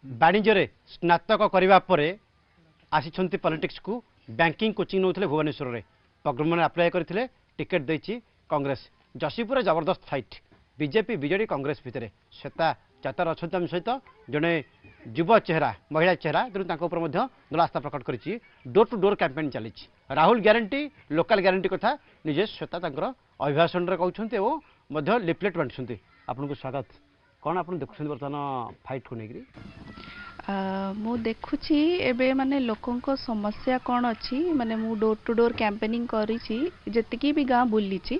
वाणिज्य स्नातक करने पर आसी पॉलिटिक्स को बैंकिंग कोचिंग नौते भुवनेश्वर में पग्रम मैंने आप्लाय करते टिकेट देती कांग्रेस जशीपुर जबरदस्त फाइट बीजेपी बीजेडी कांग्रेस भितर श्वेता चातर अच्छा आम सहित जड़े युव चेहरा महिला चेहरा तेणु दल आस्था प्रकट कर डोर टू डोर कैंपेन चली राहुल ग्यारंटी लोकल ग्यारंटी कथा निजे श्वेता अभिभाषण में कहते लिफलेट बांटुंट आपन को स्वागत कौन आप देखुं बर्तमान फाइट को लेकर मु देखुची एबे माने लोकों को समस्या कौन अच्छी माने मु डोर टू डोर कैंपेनिंग करी जेतिकी भी गाँ बुलीची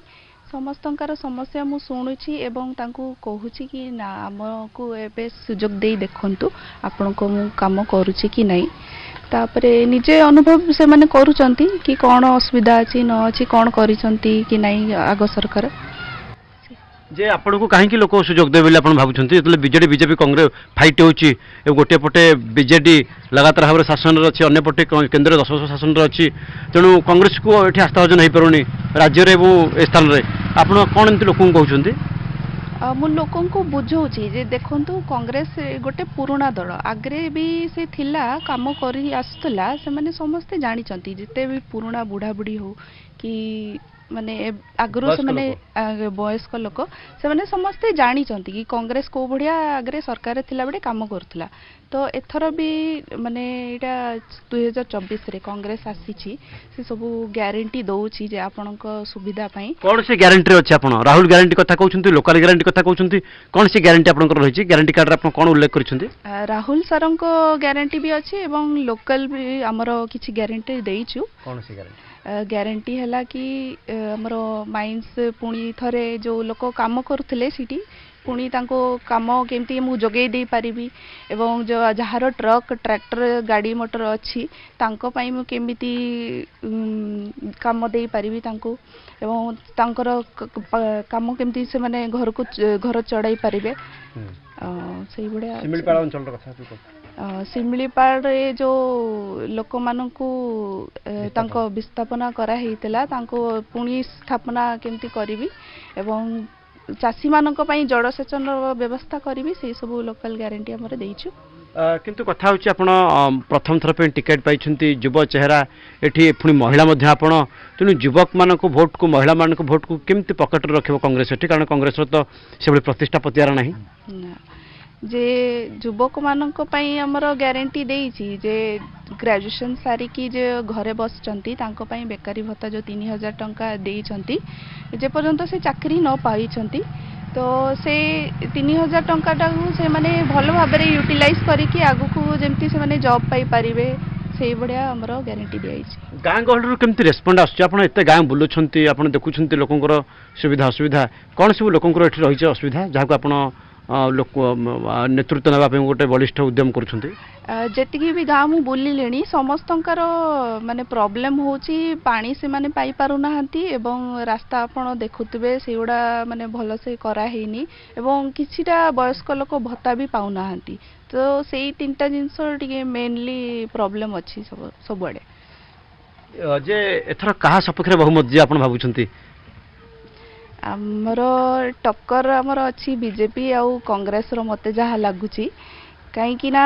समस्तंकार समस्या मु शुणुची एवं तांको कहूची कि ना आमको एबे सुजोग दे देखंतु आपण को मु काम करूची कि नहीं तापरे निजे अनुभव से माने करूचंती कि कौन असुविधा अछि न अछि कौन करिसंती कि नहीं आगो सरकार जे आपण को कहीं लोक सुजोग देवे आप भावुंट जो बीजेडी बीजेपी कांग्रेस फाइट होची गोटे पटे बीजेडी लगातार भाव में शासन अच्छी अन्य पटे केन्द्र 10 वर्ष शासन अच्छी तेणु कांग्रेस को ये आस्थाभाजन हो पारुनी राज्य में स्थान में आप कौन एमती लोक कहते मु लोकों को बुझाऊँगी जे देखंतु कांग्रेस गोटे पुराना दल आगे भी से थिला काम करी आसुला से माने समस्ते जानिचंती जिते भी पुराना बुढ़ा बुढ़ी हो कि माने आगु से माने वयस्क लोक से माने समस्ते जानिचंती कि कांग्रेस को बढ़िया आगे सरकार थिला बड़े काम करथुला तो एथर भी माने एटा 2024 रे कांग्रेस आसीची से सब गारंटी दउची जे आपनक सुविधा पई कोन से गारंटी अछि आपन राहुल गारंटी कथा कहउछंती लोकल गारंटी कथा कहउछंती कोन से गारंटी आपनक रहिछि गारंटी कार्ड रे आपन कोन उल्लेख करिसंती राहुल सरंक गारंटी भी अछि एवं लोकल भी हमरो किछि गारंटी देइछु कोन से गारंटी गारंटी है कि आमर माइंस पुणी थरे जो लोक काम करुले सीटी पुणी तांको काम केमती मु जोगै दे पारिबी एवं जो जहार ट्रक ट्रैक्टर गाड़ी मोटर अच्छी तांको पई मु केमिति काम दे पारिबी तांको एवं तांकर काम केमती से माने घर को घर चढ़ाई पारिबे सही बड़े सिमिलपाड़ अंचल कथा सिमिलीपाड़ जो लोक मानकू तांको विस्थापना करा हेतिला तांको पुणी स्थापना केमती करिवि एवं चासी मानक पई जड़सेचन व्यवस्था करिवि से सब लोकल गारंटी हमरे देइछु किंतु कथा होची आपण प्रथम थर पे टिकेट पाइछंती युवा चेहरा एठी पुणी महिला मध्ये आपण तेनु युवक मानक भोट को महिला मानक भोट को केमती पॉकेट रे रखिबो कांग्रेस एठी कारण कांग्रेस तो सेबळे प्रतिष्ठा पतियार नाही जे युवक मानक पई हमर गारंटी देइछि जे ग्रेजुएशन सारिकी जे घरे बसचंती तांको पई बेकारी भत्ता जो 3000 टंका देइछंती जे पर्यंत से चाकरी न पाइछंती तो से 3000 टंका से माने भल भाव में यूटिलाइज करिकी आगु को जेमती से माने जॉब पाई पारिबे से बढ़िया हमर गारंटी दियाइछि गाँ गहल केमती रेस्पॉन्ड आछी आपण एते गाँ बुलुछंती आपण देखुछंती लोकंकर सुविधा असुविधा कोन सब लोकंकर एठी रहिछ असुविधा जाको आपण लोक नेतृत्व नापे गोटे बलिष्ठ उद्यम करती भी गाँ मु बुलिले समस्तंकर माने प्रॉब्लम होची पानी से माने पाई पारु नाहंती एवं रास्ता आपण देखुतबे सेउडा माने भल से करा हेनी एवं किछिटा वयस्क लोक भत्ता भी पाउ नाहंती तो सेई तीनटा जिंस टिके मेनली प्रॉब्लम अछि सब बडे जे एथरा कहा सपक्षरे बहुमत जे आपण भाबुछंती आमर टक्कर आमर अच्छी बीजेपी आउ कांग्रेस रो मते जहा लागुची कहीं ना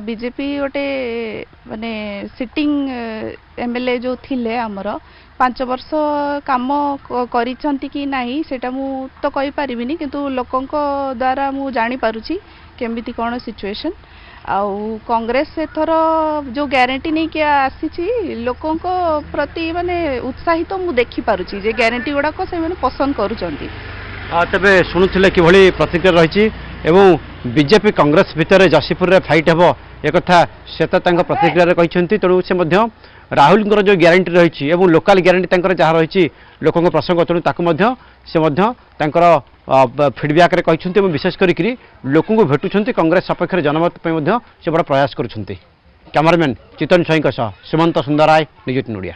बीजेपी गोटे माने सिटिंग एमएलए जो थिले आमर 5 वर्ष काम करिसंती कि नाही सेटा मु तो कहि परिबिनी किंतु लोकंको द्वारा मु जानि पारुची केमिति कोन सिचुएशन आउ कांग्रेस एथर जो गारंटी नहीं कि आसी लोकों को प्रति माने उत्साहित तो मु देखि पारुची जे गारंटी गुडा को से माने पसंद करूचंती तबे शुणुथिले कि भली प्रतिक्रिया रहिछि एवं बीजेपी कांग्रेस भितर जशीपुर रे फाइट हेबो एकथा श्वेता तांका प्रतिक्रिया रे कहिसंती तेणु से मध्य राहुल जो ग्यारंटी रही एवं लोकल ग्यारंटी जहाँ रही लोकों प्रसंग तेणु ताकू से फीडबैक कहते विशेष करी लोक भेटुंट कांग्रेस सपक्ष जनमत से बड़ा प्रयास कर कैमरामैन चितन स्वाई सुमंत सुंदराय निजुट नोडिया।